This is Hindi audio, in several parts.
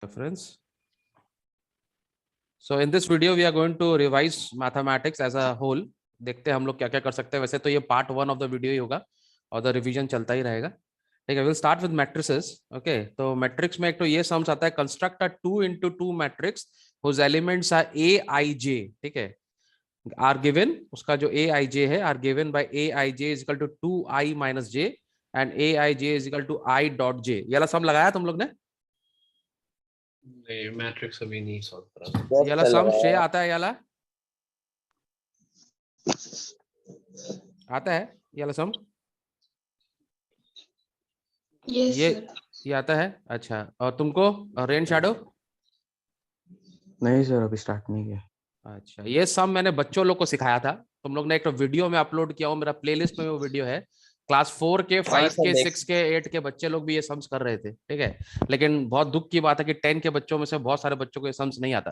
Friends, so in this video we are going to revise mathematics as a whole. देखते हैं हम लोग क्या क्या कर सकते हैं. वैसे तो ये पार्ट 1 ऑफ द वीडियो ही होगा और द रिवीजन चलता ही रहेगा. ठीक है, will start with matrices. Okay, तो मैट्रिक्स में एक तो ये सम्स आता है, construct a 2 into 2 matrix whose elements are a I j. ठीक है, आर गिवन, उसका जो a I j है are given by a I j is equal to 2i minus j and a I j is equal to I dot j. ये वाला सम लगाया तुम लोग ने? नहीं, मैट्रिक्स अभी नहीं सॉल्व करा. ये वाला सम शे आता है, ये वाला आता है, ये वाला सम ये आता है. अच्छा, और तुमको रेन शैडो? नहीं सर, अभी स्टार्ट नहीं किया. अच्छा, ये सम मैंने बच्चों लोग को सिखाया था. तुम लोग ने एक वीडियो में अपलोड किया हो, मेरा प्लेलिस्ट में वो वीडियो है. क्लास 4 के 5 के 6 के 8 के बच्चे लोग भी ये सम्स कर रहे थे. ठीक है, लेकिन बहुत दुख की बात है कि 10 के बच्चों में से बहुत सारे बच्चों को ये सम्स नहीं आता.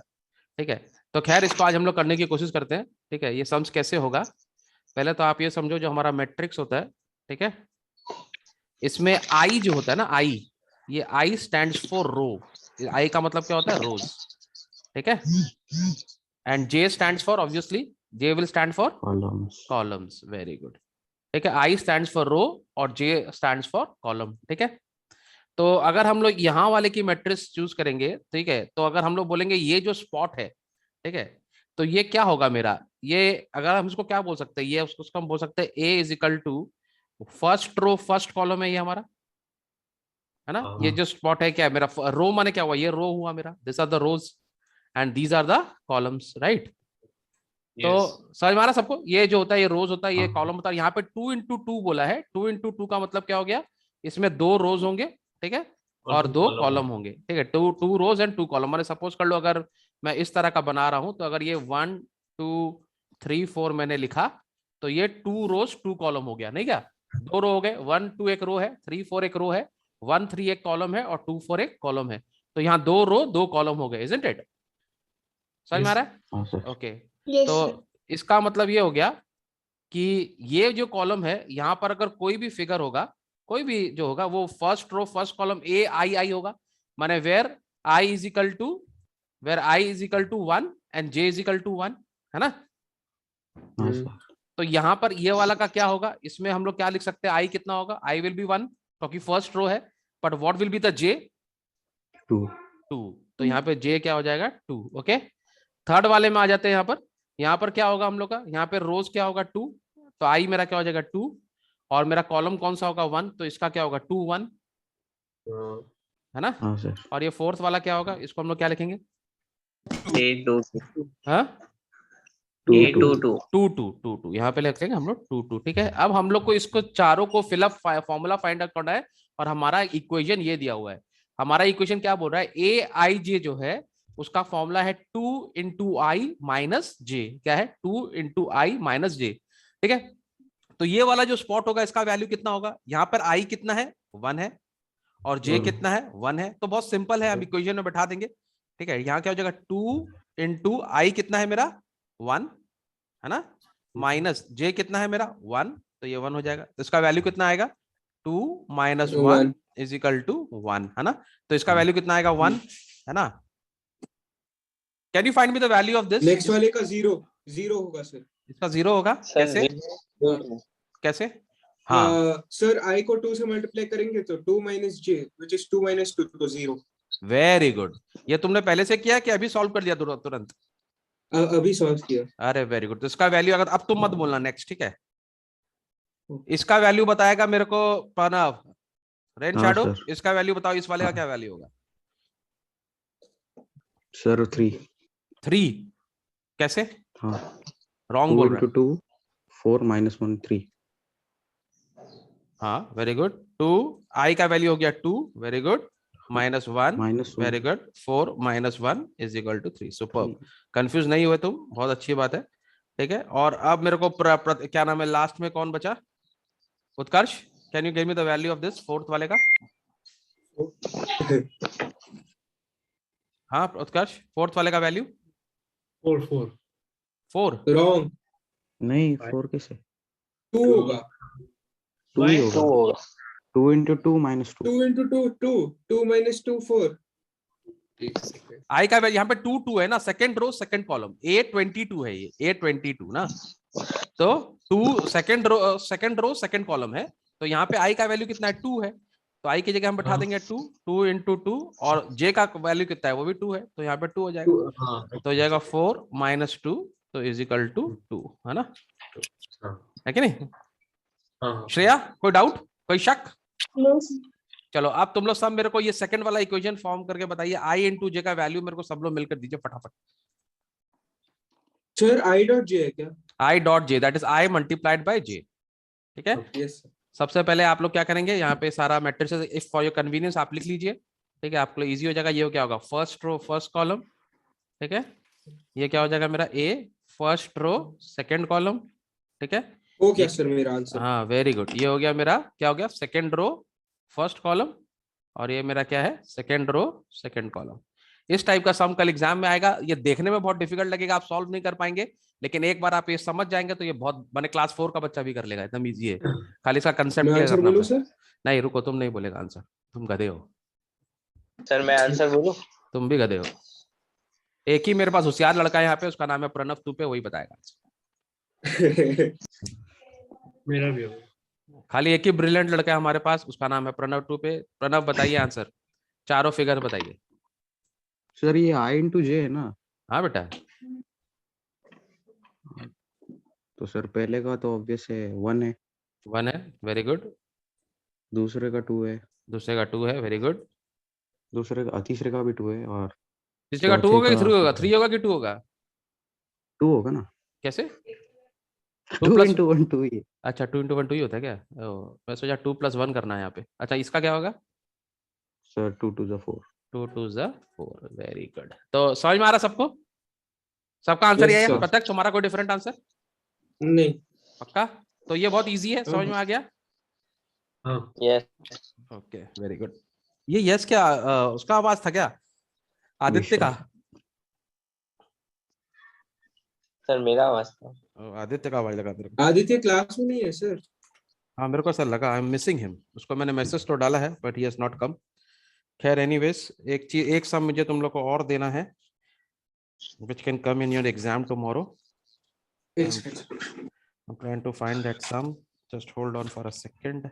ठीक है, तो खैर इसको आज हम लोग करने की कोशिश करते हैं. ठीक है, ये सम्स कैसे होगा, पहले तो आप ये समझो जो हमारा मैट्रिक्स होता है. ठीक है, इसमें आई जो होता है ना, आई, ये आई स्टैंड्स फॉर रो. आई का मतलब क्या होता है? रोज. ठीक है, and J stands for, obviously J will stand for columns. Very good. ठीक है, आई स्टैंड्स फॉर रो और जे स्टैंड्स फॉर कॉलम. ठीक है, तो अगर हम लोग यहाँ वाले की मैट्रिक्स चूज करेंगे, ठीक है, तो अगर हम लोग बोलेंगे ये जो स्पॉट है, ठीक है, तो ये क्या होगा मेरा? ये अगर हम इसको क्या बोल सकते हैं, ये उसको हम बोल सकते हैं a is equal to first row first column है ये हमारा, है ना. ये जो स्पॉट है क्या है मेरा? रो माने क्या हुआ? ये रो हुआ मेरा. This are the rows and these are the columns, right. तो समझ में आ रहा सबको? ये जो होता है ये रोज होता है, ये कॉलम होता है. यहाँ पे 2 into 2 बोला है. 2 into 2 का मतलब क्या हो गया? इसमें 2 रोज होंगे, ठीक है, और 2 कॉलम होंगे. ठीक है, 2 रोज एंड 2 कॉलम. मैंने सपोज कर लो अगर मैं इस तरह का बना रहा हूं, तो अगर ये 1 2 3 4 मैंने लिखा, तो ये 2 रोज 2 कॉलम हो गया. नहीं क्या? 2 रो हो गए. 1 2 एक रो है, 3 4 एक रो है, 1 3 एक कॉलम है और 2 4 एक कॉलम है. तो यहाँ 2 रो 2 कॉलम हो गए. Isn't it? समझ में आ रहा है? ओके, तो इसका मतलब ये हो गया कि ये जो कॉलम है, यहाँ पर अगर कोई भी फिगर होगा, कोई भी जो होगा, वो first row first column a i i होगा. माने where i is equal to 1 and j is equal to 1, है ना. तो यहाँ पर ये वाला का क्या होगा? इसमें हम लोग क्या लिख सकते हैं? आई कितना होगा? आई विल बी 1 क्योंकि फर्स्ट रो है. But what will be the j? 2. तो यहाँ पे जे क्या हो जाएगा? 2. ओके, थर्ड वाले में आ जाते हैं. यहाँ पर क्या होगा हम लोग का? यहाँ पे रोज क्या होगा? 2. तो आई मेरा क्या हो जाएगा? 2. और मेरा कॉलम कौन सा होगा? 1. तो इसका क्या होगा? 2 1, है ना. और ये फोर्थ वाला क्या होगा? इसको हम लोग क्या लिखेंगे? 2 यहाँ पे लिख लेंगे हम लोग 2 2. ठीक है, अब हम लोग को इसको चारों को फिलअप फॉर्मूला फाइंड आउट करना है. और हमारा इक्वेशन ये दिया हुआ है. हमारा इक्वेशन क्या बोल रहा है? ए आई जे जो है उसका फॉर्मूला है 2 into i minus j. क्या है? 2 into i minus j. ठीक है, तो ये वाला जो स्पॉट होगा इसका वैल्यू कितना होगा? यहाँ पर i कितना है? 1 है और j कितना है? 1 है. तो बहुत सिंपल है, हम इक्वेशन में बैठा देंगे. ठीक है, यहाँ क्या हो जाएगा? 2 into i कितना है मेरा? 1, है ना, माइनस j कितना है मेरा? 1. तो ये 1 हो जाएगा. तो इसका वैल्यू कितना आएगा? 2 minus 1 is equal to 1, है ना. तो इसका वैल्यू कितना आएगा? 1, है ना. Can you find me the value of this? Next वाले का 0 होगा सर. इसका 0 होगा. कैसे? कैसे? हाँ सर, i को 2 से मल्टीप्लाई करेंगे तो 2 minus j which is 2 minus 2 तो 0. Very good. ये तुमने पहले से किया कि अभी सॉल्व कर दिया तुरंत? अभी सॉल्व किया. अरे वेरी गुड. तो इसका वैल्यू अगर अब तुम मत बोलना नेक्स्ट, ठीक है. इसका वैल्यू बताएगा मेरे को प्रणव. रेन शैडो, इसका वैल्यू बताओ. इस वाले का क्या वैल्यू होगा सर? 3. कैसे? हाँ, रॉन्ग बोल रहे हैं. 2 4 minus 1 3. हाँ, वेरी गुड. 2 आई का वैल्यू हो गया 2. Very good. -1, very good. 4 minus 1 is equal to 3. Superb. Confuse नहीं हुए तुम, बहुत अच्छी बात है. ठीक है, और अब मेरे को क्या नाम है लास्ट में कौन बचा? Utkarsh, can you give me the value of this fourth वाले का? हाँ उत्कर्ष, फोर्थ वाले का वैल्यू? 4. रॉन्ग. नहीं, 4 कैसे? 2 होगा. 2 ही होगा. 2 into 2 minus 2. 2 into 2 2 2 minus 2 4. एक सेकंड। आई का वैल्यू यहाँ पे 2 2 है ना, second row second column, A22 है, ये A22 ना, तो 2 सेकंड रो सेकंड कॉलम है, तो यहाँ पे आई का वैल्यू कितना है, 2 है, तो आई की जगह हम बैठा देंगे 2, 2 इंटू 2, और जे का वैल्यू कितना है, वो भी 2 है, तो यहाँ पे 2 हो जाएगा, हाँ तो हो जाएगा 4 माइनस 2, तो इज इक्वल टू 2, है ना, हाँ है कि नहीं? हाँ। श्रेया, कोई डाउट, कोई शक? No, sir. चलो अब तुम लोग सब मेरे को ये सेकंड वाला इक्वेशन फॉर्म करके बताइए, आई इंटू जे का वैल्यू मेरे को सब लोग मिलकर दीजिए फटाफट। सर आई डॉट जे है क्या? I dot j, that is i multiplied by j, ठीक है। Yes sir. सबसे पहले आप लोग क्या करेंगे, यहाँ पे सारा matrix, if for your convenience आप लिख लीजिए, ठीक है, आपको इजी हो जाएगा। ये क्या होगा, फर्स्ट रो फर्स्ट कॉलम, ठीक है, ये क्या हो जाएगा मेरा ए फर्स्ट रो सेकंड कॉलम, ठीक है, हो गया ये- सर मेरा आंसर। हाँ वेरी गुड, ये हो गया मेरा, क्या हो गया, सेकंड रो फर्स्ट कॉलम, और ये मेरा क्या है, सेकंड रो सेकंड कॉलम। इस टाइप का सम कल एग्जाम में आएगा, ये देखने में बहुत डिफिकल्ट लगेगा, आप सॉल्व नहीं कर पाएंगे, लेकिन एक बार आप ये समझ जाएंगे तो ये बहुत, मैंने क्लास 4 का बच्चा भी कर लेगा, एकदम इजी है, खाली इसका कंसेप्ट मैं क्लियर आंसर करना बोलूं होता है। सर? नहीं रुको, तुम नहीं बोलेगा आंसर, तुम गधे हो, सर मैं आंसर बोलूं? तुम भी गधे हो। एक ही मेरे पास होशियार लड़का है यहाँ पे, उसका नाम है प्रणव तुपे, वही बताएगा आंसर। मेरा भी होगा। खाली एक ही ब्रिलियंट लड़का है हमारे पास, उसका नाम है प्रणव टूपे। प्रणव बताइए आंसर, चारों फिगर बताइए। सर ये आई इंटू जे है ना, हाँ बेटा, तो सर पहले का तो ऑब्वियस है 1 है, 1 है, वेरी गुड, दूसरे का 2 है, दूसरे का 2 है, वेरी गुड, दूसरे का तीसरे का भी 2 है, और तीसरे का 2 चौथे होगा कि का 3 होगा, 3 होगा कि 2 होगा, 2 होगा ना, कैसे? 2 2 प्लस, इंटू 1 2 ही है। अच्छा 2 इंटू 1 2 ही होता है क्या? मैं सोचा 2 प्लस 1 करना है यहाँ पे। अच्छा इसका क्या होगा? Sir 2 to the 4। 2 टू ज़ 4, वेरी गुड। तो समझ में आ रहा सबको, सबका आंसर Yes, यही है sir. प्रत्यक्ष, तुम्हारा कोई डिफरेंट आंसर? नहीं। पक्का? तो ये बहुत इजी है, समझ में आ गया? हाँ यस ओके वेरी गुड। ये यस क्या उसका आवाज था क्या, आदित्य का? सर मेरा आवाज था। आदित्य का आवाज लगा मेरे को। आदित्य क्लास में नहीं है सर। हाँ मेरे को ऐसा लगा, आई एम मिसिंग हिम, उसको मैंने मैसेज तो डाला है but he has not come. खैर एनीवेज, एक चीज, एक सम मुझे तुम लोग को और देना है, which can come in your exam tomorrow. एक I'm, second. I'm trying to find that sum. Just hold on for a second.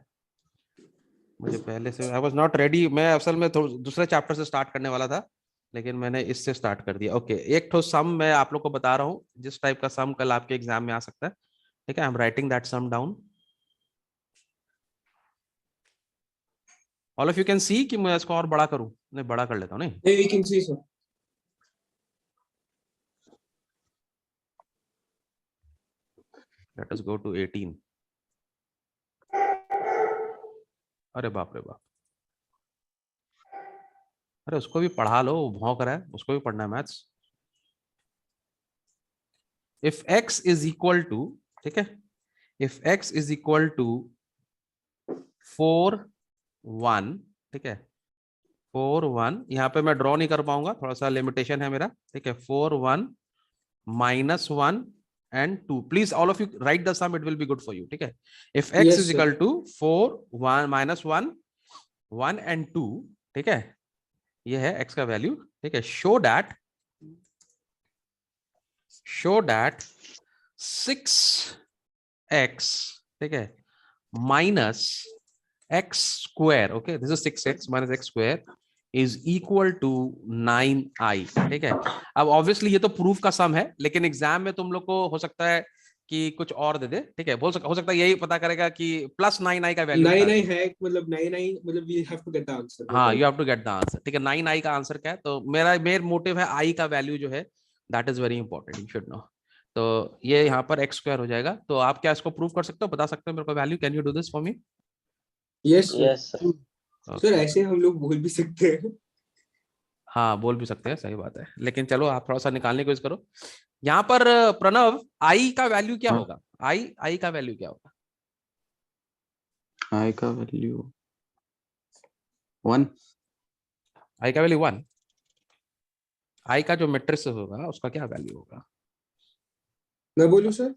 मुझे पहले से, I was not ready, मैं असल में दूसरे चैप्टर से स्टार्ट करने वाला था, लेकिन मैंने इससे स्टार्ट कर दिया। ओके एक ठो सम मैं आप लोग को बता रहा हूँ, जिस टाइप का सम कल आपके एग्जाम में आ सकता है, ठीक है। I am writing that sum down, all of you can see कि मैं इसको और बड़ा करूं, नहीं बड़ा कर लेता हूँ, नहीं you can see sir. Let us go to 18। अरे बाप रे बाप, अरे उसको भी पढ़ा लो, वो भौंक रहा है, उसको भी पढ़ना है maths. If x is equal to, ठीक है, if x is equal to 4 1, ठीक है, 4 1, यहाँ पे मैं ड्रॉ नहीं कर पाऊंगा, थोड़ा सा लिमिटेशन है मेरा, ठीक है, 4 1 minus 1 and 2, please all of you write the sum, it will be good for you, ठीक है। if x Yes, is sir. equal to 4 1 minus 1 1 and 2, ठीक है, ये है x का वैल्यू, ठीक है। show that 6x, ठीक है, minus x square, okay, this is 6x minus x square is equal to 9i, ठीक है। अब ऑब्वियसली ये तो प्रूफ का सम है, लेकिन एग्जाम में तुम लोग को हो सकता है कि कुछ और दे दे, ठीक है, हो सकता है यही पता करेगा कि प्लस 9i का वैल्यू 9 है मतलब 9 मतलब we have to get the answer. हाँ you have to get the answer, ठीक है। 9i का आंसर क्या है, तो मेरा मोटिव है i का वैल्यू जो है that is very important, you should know. तो ये यहाँ पर x स्क्वायर हो जाएगा, तो आप क्या इसको प्रूव कर सकते हो, बता सकते हो मेरे को value, can you do this for me? Yes sir. Yes sir. Sir ऐसे हम लोग बोल भी सकते हैं। हाँ बोल भी सकते हैं, सही बात है, लेकिन चलो आप थोड़ा सा निकालने की कोशिश करो। यहाँ पर प्रणव आई का वैल्यू क्या होगा, आई का वैल्यू क्या होगा? आई का वैल्यू 1। आई का वैल्यू 1, आई का जो मैट्रिक्स होगा उसका क्या वैल्यू होगा? मैं बोलूं सर?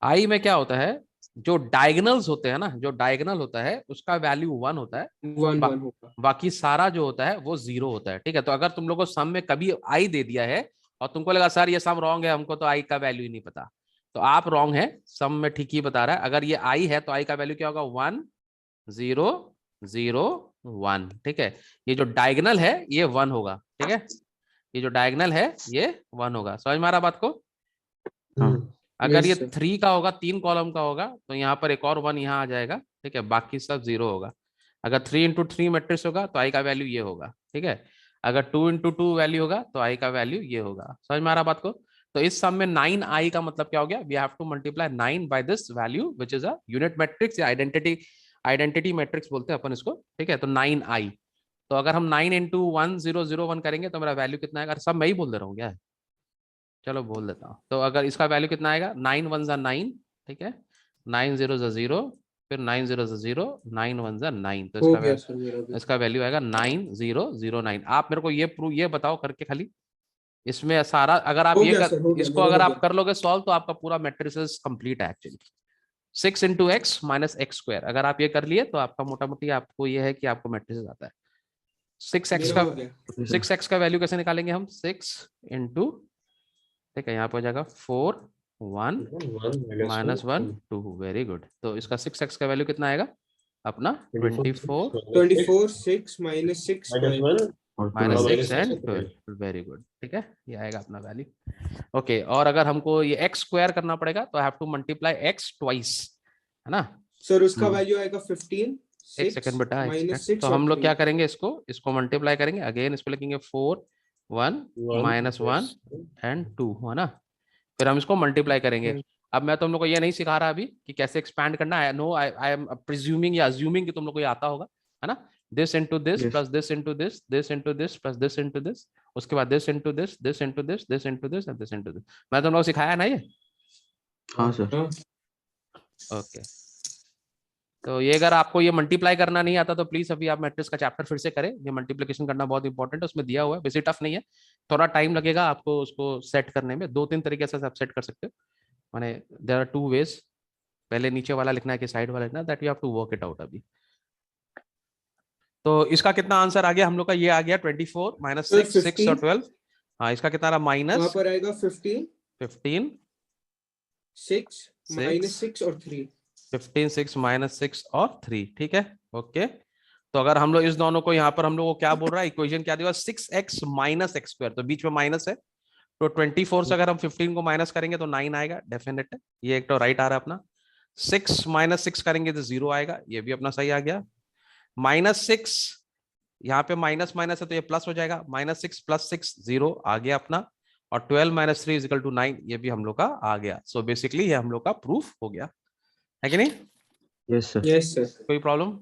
आई में क्या होता है, जो डायगनल्स होते हैं ना, जो डायगनल होता है उसका वैल्यू 1 होता है, 1 1 होगा। बाकी सारा जो होता है वो 0 होता है। ठीक है, तो अगर तुम लोग को सम में कभी आई दे दिया है और तुमको लगा सर ये सम रॉन्ग है, हमको तो आई का वैल्यू ही नहीं पता, तो आप रॉन्ग है, सम में ठीक ही बता रहा है। अगर ये आई है तो आई का वैल्यू क्या होगा, 1 0 0 1। ठीक है, ये जो डायगनल है ये 1 होगा। ठीक है, ये जो डायगनल है ये 1 होगा। समझ में आ रहा बात को? अगर ये Yes, sir. 3 का होगा, 3 कॉलम का होगा, तो यहाँ पर एक और 1 यहाँ आ जाएगा। ठीक है, बाकी सब 0 होगा। अगर 3x3 मैट्रिक्स होगा तो आई का वैल्यू ये होगा। ठीक है, अगर 2x2 वैल्यू होगा तो आई का वैल्यू ये होगा। समझ में आ रहा बात को? तो इस सम में 9 आई का मतलब क्या हो गया, we have to multiply 9 by this value which is a unit matrix या आइडेंटिटी मैट्रिक्स बोलते हैं अपन इसको। ठीक है, तो 9 आई। तो अगर हम 9 इंटू 1 0 0 1 करेंगे तो मेरा वैल्यू कितना आएगा? सब मैं ही बोल दे रहा हूँ क्या? चलो बोल देता हूँ। तो अगर इसका वैल्यू कितना आएगा, 9 1 9। ठीक है, 9 0 0, फिर 9 0 0, 9 1 9। तो हो गया सर मेरा भी। इसका वैल्यू आएगा 9 0 0 9। आप मेरे को ये बताओ करके खाली, इसमें सारा अगर आप हो ये गया सर, हो गया, इसको मेरा अगर हो आप गया। कर लोगे सॉल्व तो आपका पूरा मैट्रिसेस कंप्लीट है actually. 6 into x minus x square, अगर आप ये कर लिए तो आपका मोटा मोटी आपको ये है कि आपको मैट्रिसेस आता है। 6x मेरा का हो गया। 6x का वैल्यू कैसे निकालेंगे हम? 6 इंटू, ठीक है, यहाँ पे हो जाएगा 4 1 माइनस 1 2। Very good. तो इसका 6x का वैल्यू कितना आएगा अपना? 24 24 6 minus 6 12 माइनस और 6 एंड 12। Very good. ठीक है, ये आएगा अपना वैल्यू। ओके, और अगर हमको ये एक्स स्क्वायर करना पड़ेगा तो I have to multiply x twice, है ना? सर उसका वैल्यू आएगा 15 एक 6 सेकंड बेटा, एक minus सेकंड। 6 तो और हम लोग 3। क्या करेंगे, इसको मल्टीप्लाई करेंगे अगेन, इस पे लिखेंगे 4 1 माइनस 1 एंड 2, है ना? फिर हम इसको मल्टीप्लाई करेंगे। अब मैं तुम लोग को ये नहीं सिखा रहा अभी कि कैसे एक्सपैंड करना है। नो, आई एम प्रिज्यूमिंग या अज्यूमिंग कि तुम लोग को ये आता होगा, है ना? This into this Yes. Plus this into this, this into this plus this into this, उसके बाद this into this, this into this, this into this and this into this. मैं तुम लोग को सिखाया ना ये? हाँ सर। हाँ ओके, तो ये अगर आपको ये मल्टीप्लाई करना नहीं आता तो प्लीज अभी आप मैट्रिक्स का चैप्टर फिर से करें। ये मल्टीप्लिकेशन करना बहुत इंपॉर्टेंट है, उसमें दिया हुआ है, बेसिक टफ नहीं है। थोड़ा टाइम लगेगा आपको उसको सेट करने में, 2-3 तरीके से आप सेट कर सकते हो। माने देयर आर 2 वेज, पहले नीचे वाला लिखना है कि साइड वाला लिखना, that you have to work it out अभी। तो इसका कितना आंसर आ गया हम लोग का? ये आ गया 24 माइनस सर 6 6 और 15 12। हाँ, इसका कितना रहा? वहां माइनस पर आएगा 15 15 6 minus 6 6 और 3। 15 6 माइनस 6 और 3। ठीक है, ओके। तो अगर हम लोग इस दोनों को यहाँ पर हम लोग को क्या बोल रहा है, इक्वेशन क्या दिया? 6x माइनस एक्स स्क्वायर, तो बीच में माइनस है, तो 24 से अगर हम 15 को माइनस करेंगे तो 9 आएगा, डेफिनेट है। ये एक तो राइट आ रहा है अपना। 6 माइनस 6 करेंगे तो 0 आएगा, ये भी अपना सही आ गया। माइनस 6, यहाँ पे माइनस माइनस है तो ये प्लस हो जाएगा, -6 + 6 0 आ गया अपना। और 12 - 3 = 9, ये भी हम लोग का आ गया। सो बेसिकली ये हम लोग का प्रूफ हो गया, है कि नहीं? Yes sir. Yes sir. कोई problem?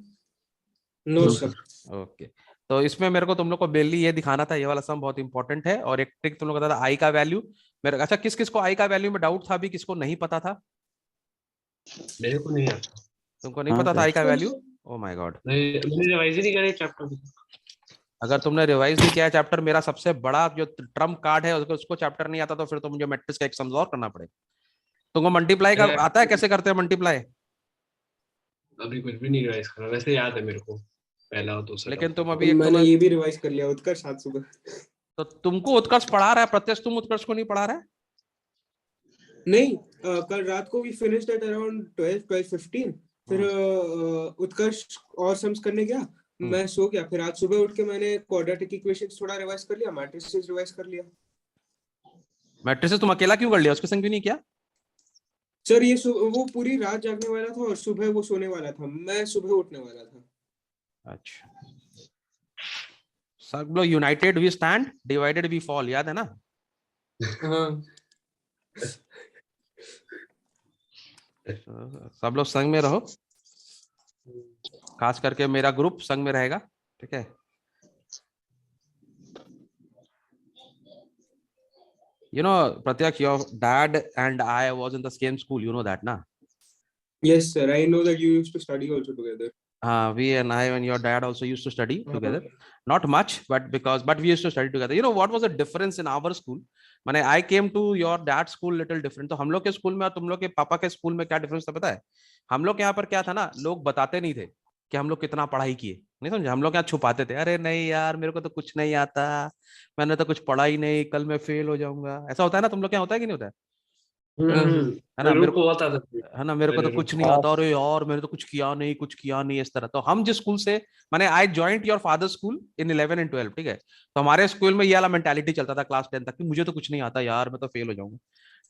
No No, sir. Okay, तो इसमें मेरे को तुम लोग को बेली ये दिखाना था, ये वाला सम बहुत इंपॉर्टेंट है। और एक ट्रिक तुम लोग बता था, आई का वैल्यू मेरे, अच्छा किस किस को आई का वैल्यू में डाउट था अभी, किसको नहीं पता था? मेरे को नहीं आता। तुमको नहीं हाँ पता था सर। आई का वैल्यू? ओ माय गॉड, मैंने रिवाइज ही नहीं करे चैप्टर। अगर तुमने रिवाइज नहीं किया है चैप्टर, मेरा सबसे बड़ा जो ट्रम्प कार्ड है, उसको चैप्टर नहीं आता तो फिर तो मुझे मैट्रिक्स का एक सम और करना पड़ेगा। तुमको मल्टीप्लाई का आता है? कैसे करते हैं मल्टीप्लाई? अभी कुछ भी नहीं रिवाइज करा, वैसे याद है मेरे को पहला और दूसरा। लेकिन तुम अभी एक मैंने ये भी रिवाइज कर लिया उत्कर्ष आज सुबह। तो तुमको उत्कर्ष पढ़ा रहा है प्रत्यक्ष, तुम उत्कर्ष को नहीं पढ़ा रहा है? नहीं, कल रात को भी फिनिश्ड एट अराउंड 12-12:15। फिर उत्कर्ष और सम्स करने गया, मैं सो गया। फिर आज सुबह उठ के मैंने क्वाड्रेटिक इक्वेशंस थोड़ा रिवाइज कर लिया, मैट्रिसेस रिवाइज कर लिया। मैट्रिसेस तुम अकेला क्यों कर लिया, उसके संग क्यों नहीं किया? सर ये वो पूरी रात जागने वाला था और सुबह वो सोने वाला था, मैं सुबह उठने वाला था। अच्छा, सब लोग united we stand, divided we fall, याद है ना? हाँ सब लोग संग में रहो, खास करके मेरा ग्रुप संग में रहेगा, ठीक है? You know, Pratyaksh, your dad and I was in the same school, you know that, na? Yes sir, I know that you used to study also together. we and I and your dad also used to study together. Not much, but we used to study together. You know what was the difference in our school? माने I came to your dad's school little different. तो हम लोग के स्कूल में और तुम लोग के पापा के स्कूल में क्या डिफरेंस था पता है? हम लोग के यहाँ पर क्या था ना, लोग बताते नहीं थे कि हम लोग कितना पढ़ाई किए, नहीं समझे? हम लोग यहाँ छुपाते थे, अरे नहीं यार मेरे को तो कुछ नहीं आता, मैंने तो कुछ पढ़ा ही नहीं, कल मैं फेल हो जाऊंगा। ऐसा होता है ना, तुम लोग क्या होता है कि नहीं होता है? है ना, मेरे को आता था। है ना, मेरे को तो कुछ नहीं आता, अरे यार मैंने तो कुछ किया नहीं इस तरह। तो हम जिस स्कूल से, मैंने I joined your father school in 11 and 12, ठीक है? तो हमारे स्कूल में ये वाला मेंटालिटी चलता था क्लास 10 तक कि मुझे तो कुछ नहीं आता यार, मैं तो फेल हो जाऊंगा,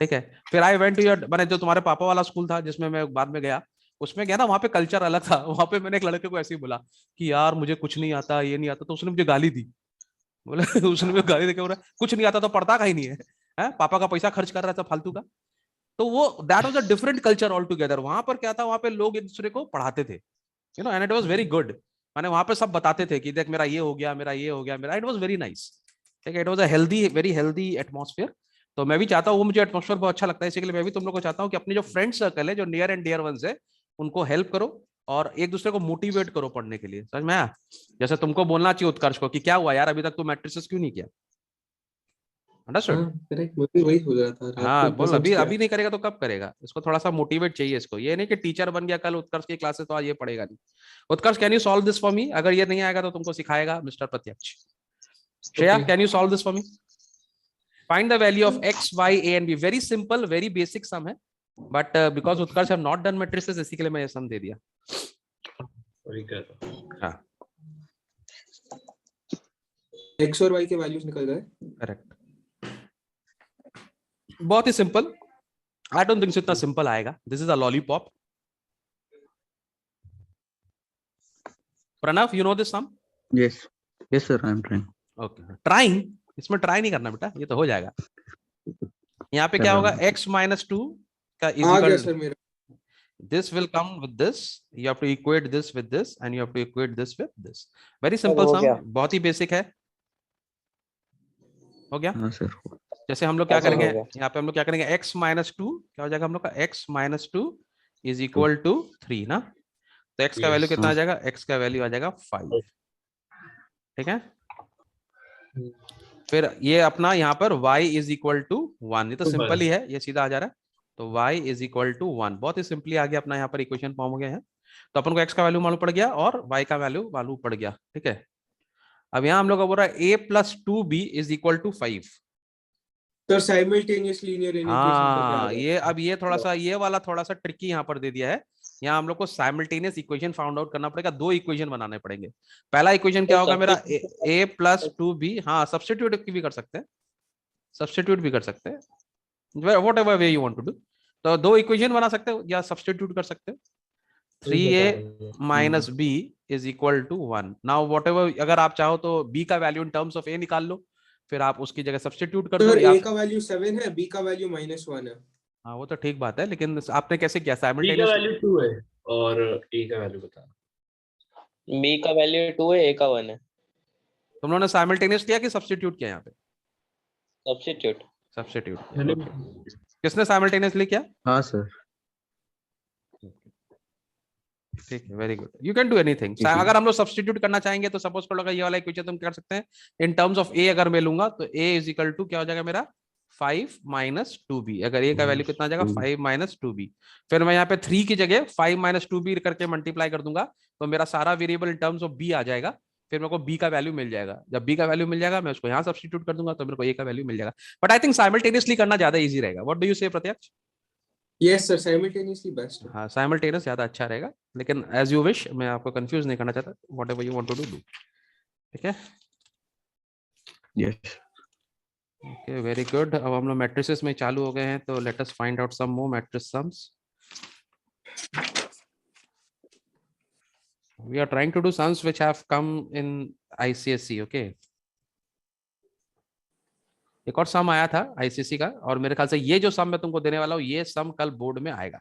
ठीक है? फिर आई वेंट टू योर, मैंने जो तुम्हारे पापा वाला स्कूल था जिसमें मैं बाद में गया, उसमें गया ना, वहां पे कल्चर अलग था। वहां पे मैंने एक लड़के को ऐसे ही बोला कि यार मुझे कुछ नहीं आता, ये नहीं आता, तो उसने मुझे गाली दी। बोले उसने मुझे गाली देके बोला कुछ नहीं आता तो पढ़ता कहीं नहीं है, पापा का पैसा खर्च कर रहा था फालतू का। तो वो that was a different culture all together. वहां पर क्या था, वहां पे लोग एक दूसरे को पढ़ाते थे, you know, and it was very good. माने वहां पे सब बताते थे कि देख मेरा ये हो गया, मेरा ये हो गया, मेरा, इट वाज वेरी नाइस, ठीक है? It was a healthy, very healthy atmosphere. तो मैं भी चाहता हूँ, वो मुझे एटमॉस्फेयर बहुत अच्छा लगता है, इसीलिए मैं भी तुम लोग को चाहता हूँ कि अपने जो फ्रेंड सर्कल है, जो नियर एंड डियर वंस है, उनको हेल्प करो और एक दूसरे को मोटिवेट करो पढ़ने के लिए। समझ में आया? जैसे तुमको बोलना चाहिए उत्कर्ष को कि क्या हुआ यार, अभी तक तू मैट्रिसेस क्यों नहीं किया? अंडरस्टूड? करेक्ट, मैं भी वही सोच रहा था, रात हाँ को बोल, मैसेज अभी किया। अभी नहीं करेगा तो कब करेगा? इसको थोड़ा सा मोटिवेट चाहिए इसको। ये नहीं कि टीचर बन गया कल उत्कर्ष की क्लासेस तो आज ये पढ़ेगा नहीं। Utkarsh, can you solve this for me? अगर ये नहीं आएगा तो तुमको सिखाएगा mister Pratyaksh. Shreya, can you solve this for me? Find the value of x, y, a and b। Very simple, very basic sum है, but because Utkarsh have not done matrices, इसी के लिए मैं ये सम दे दिया। हाँ x और y के वैल्यूज निकल गए। करेक्ट, बहुत ही सिंपल। आई डोंट थिंक इतना सिंपल आएगा। This is a lollipop. Pranav, you know this sum? Yes. Yes, sir. I'm trying. Okay, trying, इसमें ट्राई नहीं करना बेटा, ये तो हो जाएगा। यहाँ पे क्या होगा, x minus 2 का is आ गया equal, सर मेरा। this will come with this, you have to equate this with this and you have to equate this with this। very simple हो sum, गया। बहुत ही बेसिक है। हो गया? हाँ sir. जैसे हम लोग क्या ऐसे हो करेंगे, गया। यहाँ पे हम लोग क्या करेंगे, x minus 2 क्या हो जाएगा हम लोग का, x minus 2 is equal to 3 ना। तो x का वैल्यू Yes, कितना आ हाँ। जाएगा, x का वैल्यू आ जाएगा 5, ठीक है? फिर ये अपना यहाँ पर y is equal to 1, ये तो तो सिंपल बस। ही है, ये सीधा आ जा रहा है। तो y is equal to 1, बहुत ही सिंपली आ गया अपना यहाँ पर इक्वेशन फॉर्म हो गया है। तो अपन को x का वैल्यू मालूम पड़ गया और y का वैल्यू मालूम पड़ गया, ठीक है? अब यहाँ हम लोग का बोल रहा है a plus 2b is equal to 5। Sir simultaneous linear equation का क्या हाँ, होगा? ये अब ये थोड़ा सा, ये वाला थोड़ा सा ट्रिकी यहाँ पर दे दिया है। यहाँ हम लोग को साइमल्टेनियस इक्वेशन फाउंड आउट करना पड़ेगा, दो इक्वेशन बनाने पड़ेंगे। पहला इक्वेशन क्या होगा मेरा, a plus 2b, हाँ सब्स्टिट्यूट भी कर सकते हैं, सब्स्टिट्यूट भी कर सकते हैं, whatever way you want to do। तो दो इक्वेशन बना सकते हो या सब्स्टिट्यूट कर सकते हो। 3a minus b is equal to 1। now whatever, अगर आप चाहो तो b का value in terms of a निकाल लो, फिर आप उसकी जगह सब्स्टिट्यूट कर दो। सर या a का वैल्यू 7 है, b का वैल्यू -1 है। हाँ वो तो ठीक बात है, लेकिन आपने कैसे किया B का साइमल्टेनियस? वैल्यू 2 है और A का वैल्यू बता। B का वैल्यू 2 है, A का 1 है। तुम लोगों ने साइमल्टेनियस किया कि सब्स्टिट्यूट किया? यहाँ पे सब्स्टिट्यूट। सब्स्टिट्यूट मैंने किसने साइमल्टेनियसली किया? हाँ sir. ठीक है, very good, you can do anything. अगर हम लोग सब्स्टिट्यूट करना चाहेंगे तो सपोज कर लो ये वाला इक्वेशन तुम कर सकते हैं इन टर्म्स ऑफ a। अगर मैं लूंगा तो a इज इक्वल टू क्या हो जाएगा मेरा, 5 minus 2b। अगर a का वैल्यू कितना आ जाएगा, 5 minus 2b। फिर मैं यहाँ पे 3 की जगह 5 minus 2b करके मल्टीप्लाई कर दूंगा, तो मेरा सारा variable in terms of b आ जाएगा। फिर मेरे को b का वैल्यू मिल जाएगा। जब b का वैल्यू मिल जाएगा मैं उसको यहाँ सब्स्टिट्यूट कर दूंगा तो मेरे को a का वैल्यू मिल जाएगा। बट आई थिंक साइमल्टेनियसली करना ज्यादा इजी रहेगा। व्हाट डू यू से प्रत्यक्ष? यस सर, साइमल्टेनियसली बेस्ट है। हाँ साइमल्टेनियस ज्यादा अच्छा रहेगा, लेकिन एज यू विश, मैं आपको कंफ्यूज नहीं करना चाहता। Whatever you want to do, ठीक है? Yes. Okay, very good. अब हम लोग मैट्रिसेस में चालू हो गए हैं, तो let us find out some more matrix sums. We are trying to do sums which have come in ICSE, okay? एक और सम आया था ICSE का, और मेरे ख्याल से ये जो सम मैं तुमको देने वाला हूँ, ये सम कल बोर्ड में आएगा।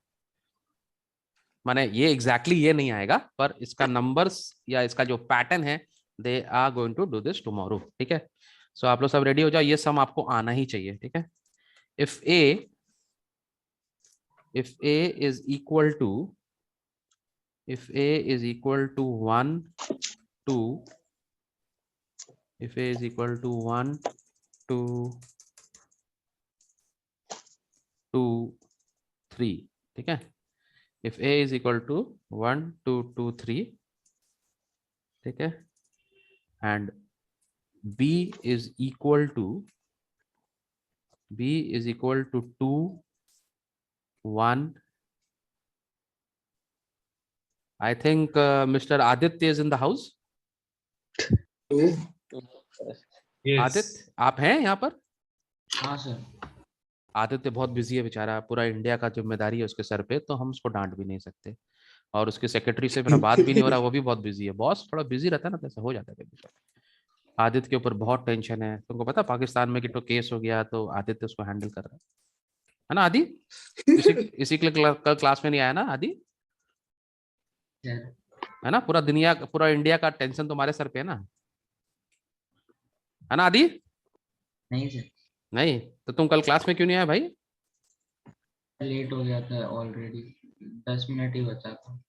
माने ये एग्जैक्टली ये नहीं आएगा, पर इसका नंबर्स या इसका जो पैटर्न है, they are going to do this tomorrow, ठीक है? सो आप लोग सब रेडी हो जाओ, ये सम आपको आना ही चाहिए, ठीक है? If a is equal to if a is equal to 1 2 if a is equal to 1 2 2 3, ठीक है। if a is equal to 1 2 2 3, ठीक है, and b is equal to 2 1, I think Mr. Aditya is in the house. Yes. Aditya आप हैं यहाँ पर? हाँ सर। आदित्य बहुत बिजी है बेचारा, पूरा इंडिया का जिम्मेदारी है उसके सर पे, तो हम उसको डांट भी नहीं सकते। और उसके सेक्रेटरी से मेरा बात भी नहीं हो रहा, वो भी बहुत बिजी है। बॉस थोड़ा बिजी रहता है ना, तो ऐसा हो जाता है कभी। आदित्य के ऊपर बहुत टेंशन है, तुमको पता पाकिस्तान में कि तो केस हो गया, तो आदित्य उसको हैंडल कर रहा है ना आदि? इसी के लिए कल क्लास में नहीं आया ना आदि? है ना, पूरा इंडिया का टेंशन तुम्हारे सर पे है ना आदि? नहीं सर, नहीं तो तुम कल क्लास में क्यों नहीं आया भाई? लेट हो गया था ऑलरेडी, 10 मिनट ही बचा था।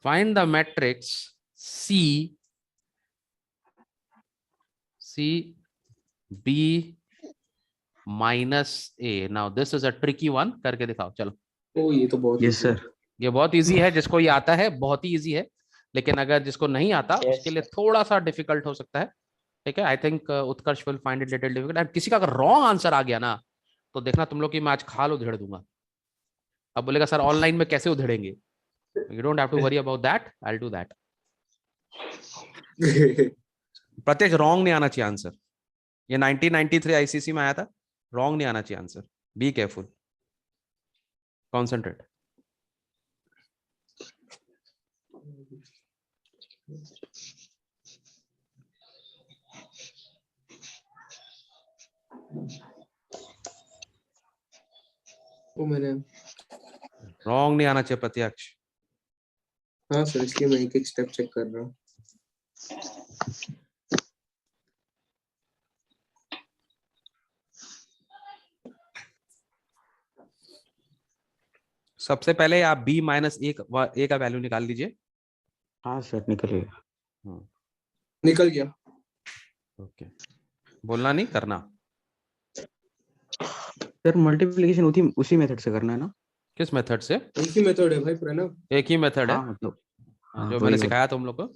Find the matrix C B minus A. Now this is a tricky one, करके दिखाओ चलो। ओ ये तो बहुत यस सर। ये बहुत इजी है, जिसको ये आता है बहुत ही इजी है, लेकिन अगर जिसको नहीं आता Yes, उसके लिए थोड़ा सा डिफिकल्ट हो सकता है, ठीक है। I think Utkarsh will find it little difficult. And किसी का अगर रॉन्ग आंसर आ गया ना, तो देखना तुम लोग की मैं आज खाल उधेड़ दूंगा। अब बोलेगा सर ऑनलाइन में कैसे उधेड़ेंगे? You don't have to worry about that, I will do that. Pratyaksh wrong नहीं आना चाहिए आंसर। ये 1993 आईसीसी में आया था, रॉन्ग नहीं आना चाहिए आंसर। Be careful, concentrate. ओ मैंने रॉन्ग नहीं आना चाहिए प्रत्यक्ष। हाँ सर, इसलिए मैं एक एक स्टेप चेक कर रहा हूँ। सबसे पहले आप b माइनस ए का वैल्यू निकाल लीजिए। हाँ सर निकलेगा। निकल गया। ओके, बोलना नहीं, करना। सर मल्टीप्लिकेशन उसी मेथड से करना है ना? किस मेथड से? एक ही मेथड है भाई प्रणव। एक ही मेथड है। हाँ मतलब जो मैंने सिखाया तुम लोग को।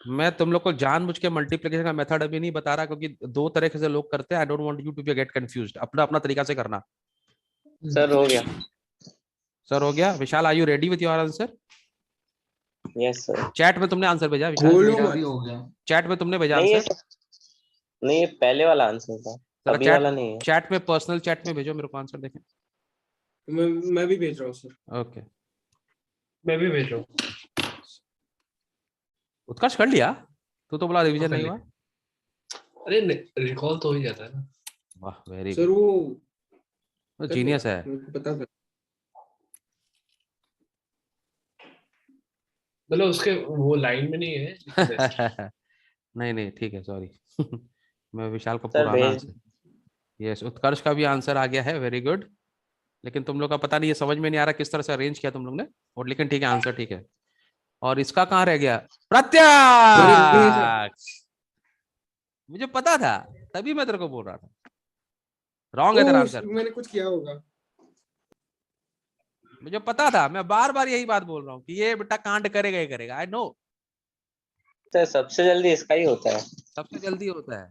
मैं तुम लोग को जानबूझ के मल्टीप्लिकेशन का मेथड अभी नहीं बता रहा, क्योंकि दो तरीके से लोग करते हैं। I don't want you to be get confused. अपना अपना तरीका से करना। सर हो गया। सर हो गया। Vishal, are you ready with your answer? Yes sir. Chat में तुमने आंसर भेजा विशाल? बोलो मेरा मत। भी हो गया। चैट में तुमने भेजा नहीं ये आंसर? नहीं, ये पहले वाला आंसर था, जरा अभी वाला नहीं है। चैट में, पर्सनल चैट में भेजो मेरे को आंसर, देखें। मैं भी भेज रहा हूँ सर। ओके, मैं भी भेज रहा हूँ। उत्कर्ष कर लिया? तू तो बोला रिवीजन नहीं हुआ। अरे रिकॉल तो हो ही जाता है ना। वाह, वेरी सर गुड, वो जीनियस है। मेरे को पता था। मतलब उसके वो लाइन में नहीं है। नहीं नहीं ठीक है, सॉरी। मैं विशाल का सर पुराना भेज। आंसर। यस, उत्कर्ष का भी आंसर आ गया है, वेरी गुड। लेकिन तुम लोग का पता नहीं, ये समझ में नहीं आ रहा किस तरह से अरेंज किया तुम लोग ने, और लेकिन ठीक है, आंसर ठीक है। और इसका कहाँ रह गया? प्रत्यक्ष! मुझे पता था, तभी मैं तेरे को बोल रहा था। रॉन्ग है तेरा आंसर। मैंने कुछ किया होगा। मुझे पता था, मैं बार बार यही बात बोल रहा हूँ कि ये बेटा कांड करेगा ही करेगा। I know. सर सबसे जल्दी इसका ही होता है। सबसे जल्दी होता है।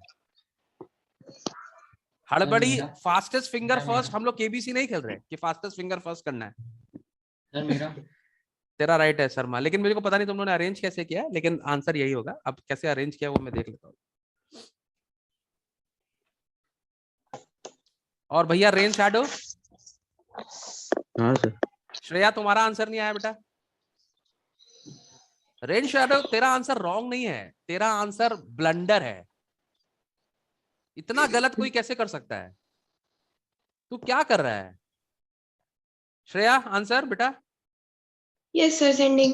हड़बड़ी, फास्टेस्ट फिंगर फर्स्ट। हम लोग केबीसी नहीं खेल रहे कि फास्टेस्ट फिंगर फर्स्ट करना है। सर मेरा तेरा राइट है शर्मा, लेकिन मुझे को पता नहीं तुम लोगों ने अरेंज कैसे किया है, लेकिन आंसर यही होगा। अब कैसे अरेंज किया वो मैं देख लेता हूँ। और भैया रेन शैडो, हाँ सर। श्रेया तुम्हारा आंसर नहीं आया बेटा। रेन शैडो, तेरा आंसर रॉन्ग नहीं है, तेरा आंसर ब्लंडर है। इतना गलत कोई कैसे कर सकता है? तू क्या कर रहा है? श्रेया आंसर बेटा। Yes, sir, sending.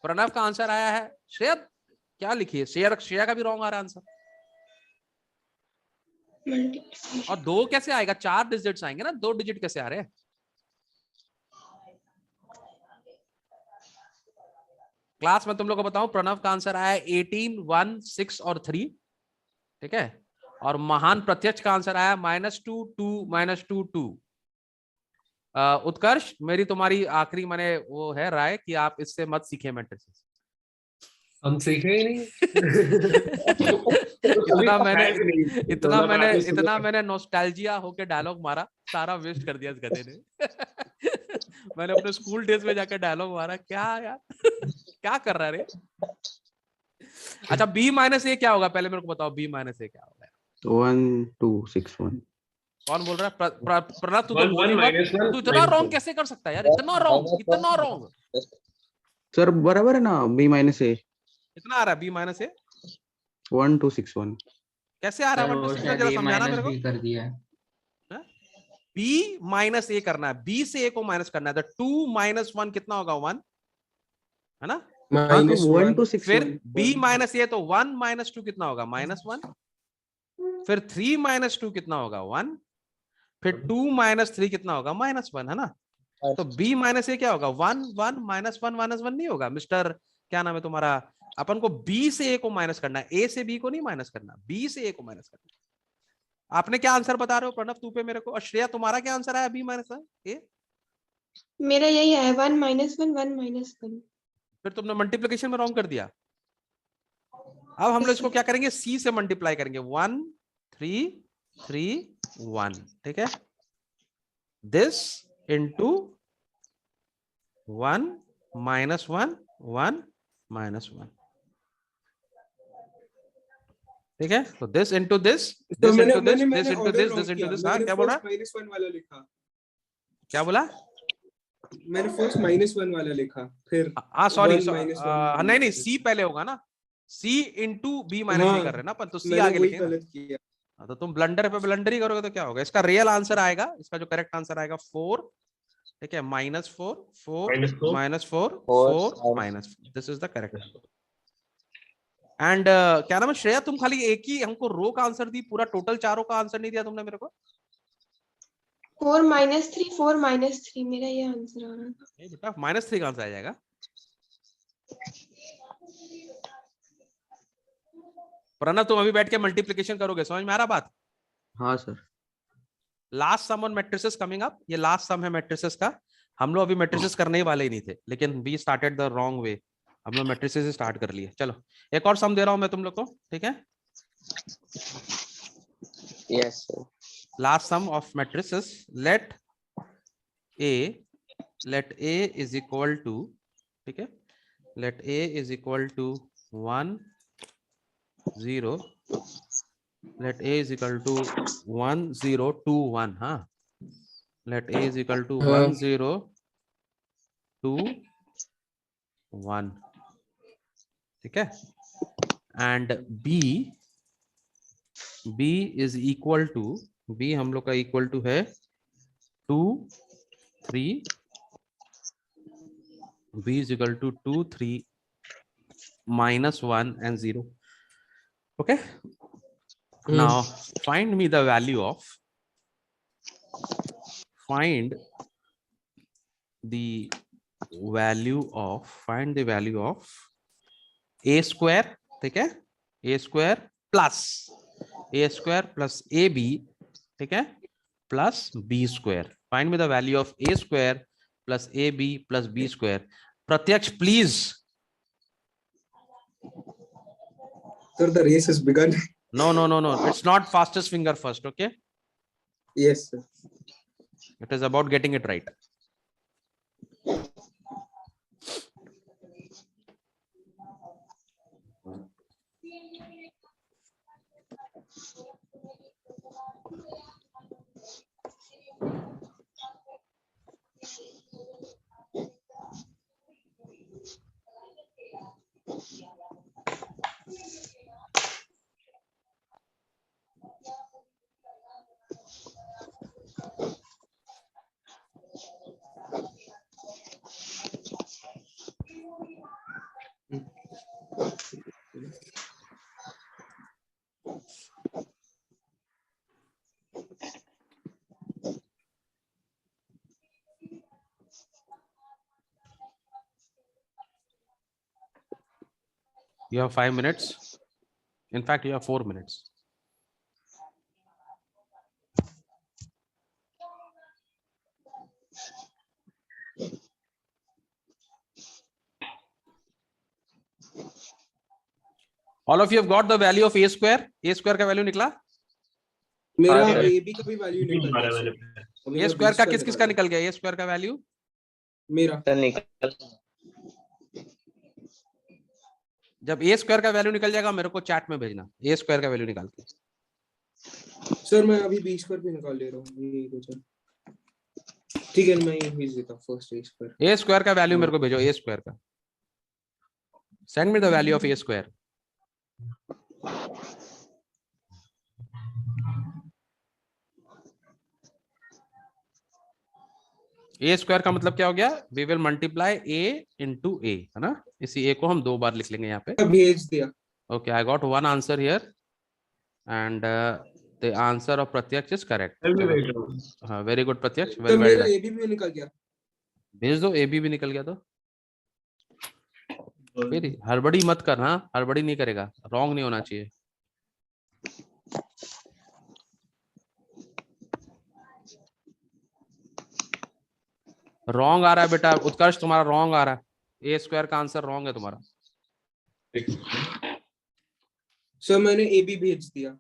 प्रणव का आंसर आया है। श्रेया क्या लिखी है? श्रेया का भी रॉन्ग आ रहा है आंसर। Multiplication. और 2 कैसे आएगा? 4 डिजिट्स आएंगे ना, 2 डिजिट कैसे आ रहे हैं? क्लास में तुम लोग को बताऊं, प्रणव का आंसर आया 18, 1, 6 और 3, ठीक है। और महान प्रत्यक्ष का आंसर आया -2, 2, -2, 2। उत्कर्ष, मेरी तुम्हारी आखिरी मैंने वो है राय कि आप इससे मत सीखे मैट्रिसेस। हम सीखे ही नहीं। इतना मैंने नॉस्टैल्जिया होके डायलॉग मारा, सारा वेस्ट कर दिया इस गधे ने। मैंने अपने स्कूल डेज में जाकर डायलॉग मारा, क्या यार क्या कर रहा है रे? अच्छा, B-A क्या होगा पहले मेरे को बताओ, B-A क्या होगा? 1 2 6 1। कौन बोल रहा है? प्रणव, तू तो 1 बोल ही 1 मत। -1 तू इतना रॉन्ग कैसे कर सकता है यार? इतना रॉन्ग, इतना रॉन्ग। सर बराबर है ना, B-A इतना आ रहा है B-A? 1 2 6 1। कैसे आ रहा सर है 1 वो 2 6 शायद जरा A समझाना माइनस मेरे को। भी कर दिया है। B-A करना है, B से A को माइनस करना है, तो 2 - 1 कितना होगा? 1 है ना। हाँ तो 1 2 6 फिर 1। B-A तो 1 - 2 कितना होगा? -1। फिर 3 - 2 कितना होगा? 1। फिर 2 - 3 कितना होगा? -1, है ना। तो B-A क्या होगा? 1 1 -1 नहीं होगा मिस्टर, क्या नाम है तुम्हारा? अपन को B से A को माइनस करना है, A से B को नहीं माइनस करना, B से A को माइनस करना है। आपने क्या आंसर बता रहे हो प्रणव तू पे मेरे को? और श्रेया तुम्हारा क्या आंसर आया B-A? मेरा यही है 1 - 1 1 - 1। फिर तुमने मल्टीप्लिकेशन में रॉन्ग कर दिया। अब हम लोग इसको क्या करेंगे? C से मल्टीप्लाई करेंगे, 1 3 3 1, ठीक है। दिस इंटू 1 -1 1 -1, ठीक है। तो दिस इंटू दिस, तो दिस इंटू दिस, मैंने this into order this, wrong this into किया। दिस। हाँ मैंने क्या बोल रहा? फर्स्ट -1 वाला लिखा। क्या बोला? मैंने फर्स्ट -1 वाला लिखा, फिर हाँ सॉरी, 1 -1 नहीं नहीं, C पहले होगा ना। C इंटू B-A कर रहे हैं ना अपन, तो C मैंने आगे वही लिखेंगे ना। गलत किया। तो तुम ब्लंडर पे ब्लंडर ही करोगे तो क्या होगा? इसका रियल आंसर आएगा, इसका जो करेक्ट आंसर आएगा 4, ठीक है। -4 4 -4 -4 4 4 -4, this is the correct. And क्या नाम है श्रेया, तुम खाली एक ही हमको रो का आंसर दी, पूरा टोटल चारों का आंसर नहीं दिया तुमने मेरे को। 4 - 3 4 - 3 मेरा ये आंसर आ रहा था। नहीं बेटा, -3 का आंसर आ जाएगा। प्रणव तुम अभी बैठ के मल्टीप्लिकेशन करोगे, समझ में आ रहा बात? हाँ sir. Last sum on matrices coming up. ये लास्ट सम है मैट्रिसेस का। हम लोग अभी मैट्रिसेस करने ही वाले ही नहीं थे, लेकिन we started the wrong way. हम लोग मैट्रिसेस स्टार्ट कर लिए। चलो एक और सम दे रहा हूं मैं तुम लोग को, ठीक है। Yes sir. Last sum of matrices, let A is equal to, ठीक है, let A is equal to 1 0, let A is equal to 1 0 2 1, हाँ, let A is equal to 1 0 2 1, ठीक है। And B is equal to, B हम लोग का इक्वल टू है 2 3, B is equal to 2 3 -1 and 0, okay. Now find me the value of, find the value of A square, ठीक है, A square plus AB, ठीक है, plus B square. Find me the value of A square plus AB plus B square. Pratyaksh, please. Sir, the race has begun. No. It's not fastest finger first, okay? Yes, sir. It is about getting it right. You have 5 minutes. In fact, you have 4 minutes. All of you have got the value of a square. A square का वैल्यू निकला? मेरा हाँ, सर। ए बी का भी वैल्यू नहीं निकल मारा गया मैंने। सर। अभी ए मैं स्क्वायर 20 का पर किस किसका निकाला। निकल गया? ए स्क्वायर का वैल्यू मेरा सर निकल जब ए स्क्वायर का वैल्यू निकल जाएगा मेरे को चैट में भेजना, ए स्क्वायर का वैल्यू निकाल के। सर मैं अभी 20 पर भी निकाल ले रहा हूँ, ये कुछ है। ठीक है मैं ये भेज देता हूँ first a square. A square का वैल्यू मेरे को भेजो, ए स्क्वायर का। Send me the value of a square. A square का मतलब क्या हो गया? We will multiply a into a, है ना? इसी ए को हम 2 बार लिख लेंगे यहाँ पे। भेज दिया। Okay, I got one answer here, and the answer of Pratyaksh is correct. मैं भी वेट रहा हूँ। हाँ, very good Pratyaksh. तो Well मेरा done. ए बी भी निकल गया। भेज दो, ए भी निकल गया तो। फिर हड़बड़ी मत कर, हाँ हड़बड़ी नहीं करेगा, रॉन्ग नहीं होना चाहिए। रॉन्ग आ रहा है बेटा, उत्कर्ष तुम्हारा रॉन्ग आ रहा है। ए स्क्वायर का आंसर रॉन्ग है तुम्हारा। सर मैंने ए बी भेज दिया।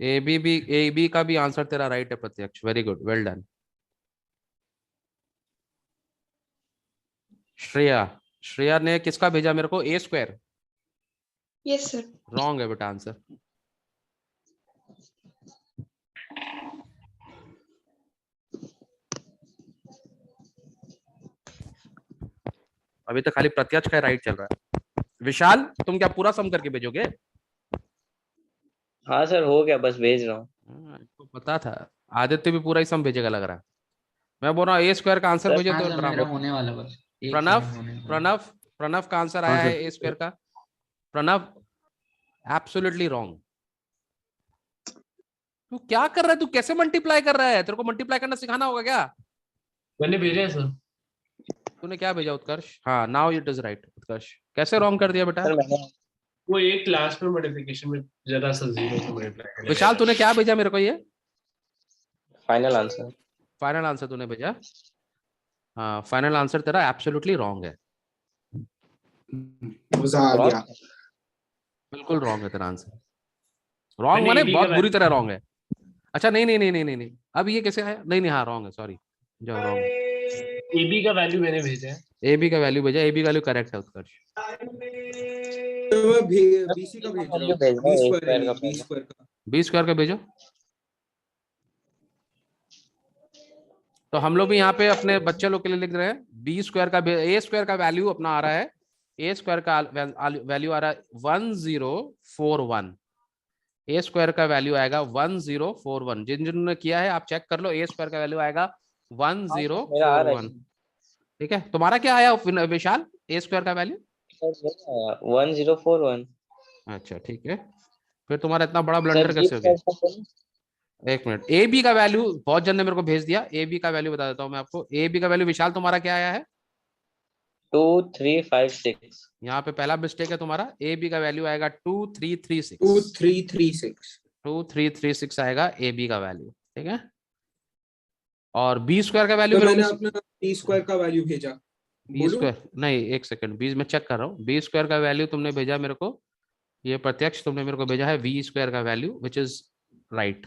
ए बी का भी आंसर तेरा राइट है प्रत्यक्ष, very good, well done. Shreya ने किसका भेजा मेरे को? ए स्क्वायर। Yes sir. रॉन्ग है बेटा आंसर। अभी तक खाली प्रत्यक्ष का राइट चल रहा है। विशाल तुम क्या पूरा सम करके भेजोगे? हाँ सर हो गया, बस भेज रहा हूँ। इनको पता था, आदित्य भी पूरा ही सम भेजेगा लग रहा है। मैं बोल रहा हूँ ए स्क्वायर का आंसर भेजो हाँ तो सर मेरा ड्रामा। होने वाला बस। एक प्रणव सेकंड होने वाला। प्रणव प्रणव का आंसर आया हाँ, है सर। ए स्क्वायर का। Pranav absolutely wrong. तू क्या कर रहा है? तू कैसे मल्टीप्लाई कर रहा है? तेरे को मल्टीप्लाई करना सिखाना होगा क्या? मैंने भेजा है सर। तूने क्या भेजा उत्कर्ष? हाँ नाउ इट इज राइट। उत्कर्ष कैसे रॉन्ग कर दिया बेटा? सर मैंने वो एक क्लास में मल्टीप्लिकेशन में जरा सा जीरो से मल्टीप्लाई करने विशाल लगा। तूने क्या भेजा मेरे को? ये फाइनल आंसर। फाइनल आंसर तूने भेजा। हाँ फाइनल आंसर तेरा एब्सोल्युटली रॉन्ग है, मजा आ गया। बिल्कुल रॉन्ग है तेरा आंसर। रॉन्ग मैंने माने AB बहुत का बुरी तरह रॉन्ग है। अच्छा नहीं नहीं नहीं नहीं नहीं नहीं, अब ये कैसे आया? नहीं नहीं हाँ रॉन्ग है, सॉरी जो रॉन्ग है। AB का वैल्यू मैंने भेजा है। ए बी का वैल्यू भेजा, ए बी का वैल्यू करेक्ट है उत्कर्ष। तो मैं बीसी का भेज रहा हूँ। भेज रहा हूँ, बी A स्क्वायर square का बी स्क्वायर का। बी स्क्वायर का भेजो। तो हम लोग भी यहाँ पे अपने बच्चे लोग के लिए लिख रहे हैं बी स्क्वायर का। ए स्क्वायर का वैल्यू अपना आ रहा है, ए स्क्वायर का वैल्यू आ रहा है 1041। ए स्क्वायर का वैल्यू आएगा 1041। जिन जिन्होंने किया है आप चेक कर लो, ए स्क्वायर का वैल्यू आएगा मेरा आ रहा 1041। ठीक है, तुम्हारा क्या आया विशाल? ए स्क्वायर का वैल्यू है 1041। अच्छा ठीक है, फिर तुम्हारा इतना बड़ा ब्लंडर कैसे हो गया? एक मिनट, ए बी का वैल्यू बहुत जन ने मेरे को भेज दिया। ए बी का वैल्यू बता देता हूँ मैं आपको। ए बी का वैल्यू विशाल तुम्हारा क्या आया है? 2356। यहाँ पे पहला मिस्टेक है तुम्हारा। ए बी का वैल्यू आएगा 2336। 2336 2336 आएगा ए बी का वैल्यू। ठीक है, और बी स्क्वायर का वैल्यू तो मैंने अपना बी स्क्वायर का वैल्यू भेजा। बी स्क्वायर नहीं, एक सेकंड, बी में चेक कर रहा हूँ। बी स्क्वायर का वैल्यू तुमने भेजा मेरे को, ये प्रत्यक्ष तुमने मेरे को भेजा है वी स्क्वायर का value which is right.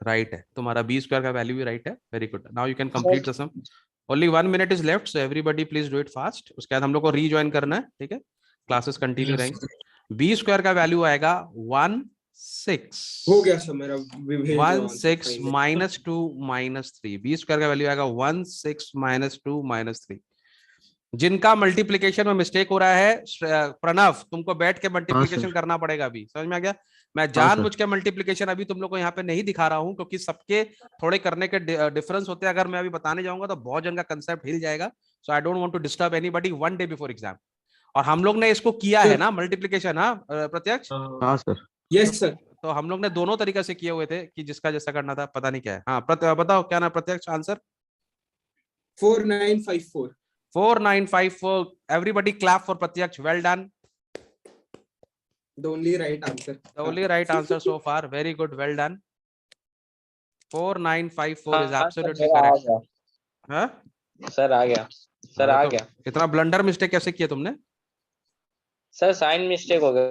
Right है तुम्हारा, बी स्क्वायर का वैल्यू भी राइट है। Very good, now you can complete the sum. Only 1 minute is left, so everybody please do it fast. उसके बाद हम लोग को रीजॉइन करना है। ठीक है, क्लासेस कंटिन्यू रहेंगे। बी स्क्वायर का वैल्यू आएगा 16। हो गया सर मेरा। 16 minus 2 minus 3। बी स्क्वायर का वैल्यू आएगा 16 minus 2 minus 3। जिनका मल्टीप्लिकेशन में मिस्टेक हो रहा है, प्रणव तुमको बैठ के मल्टीप्लिकेशन करना पड़ेगा अभी, समझ में आ गया? मैं जानबूझ के मल्टीप्लिकेशन अभी तुम लोग को यहाँ पे नहीं दिखा रहा हूँ, क्योंकि सबके थोड़े करने के डिफरेंस होते हैं। अगर मैं अभी बताने जाऊंगा तो बहुत जन का कंसेप्ट हिल जाएगा। So I don't want to disturb anybody 1 day before exam. और हम लोग ने इसको किया है ना मल्टीप्लिकेशन, हाँ प्रत्यक्ष? हाँ सर। Yes sir. तो हम लोग ने दोनों तरीके से किए हुए थे कि जिसका जैसा करना था, पता नहीं क्या है। हाँ बताओ क्या ना प्रत्यक्ष answer? 4954। 4954. Everybody clap for Pratyaksh. Well done. The only right answer. The only right answer so far. Very good. Well done. 4954 is हाँ, absolutely सर, आ correct. गया हाँ? सर, आ गया सर, हाँ, आ तो गया इतना ब्लंडर मिस्टेक कैसे किया तुमने? सर, साइन मिस्टेक हो गया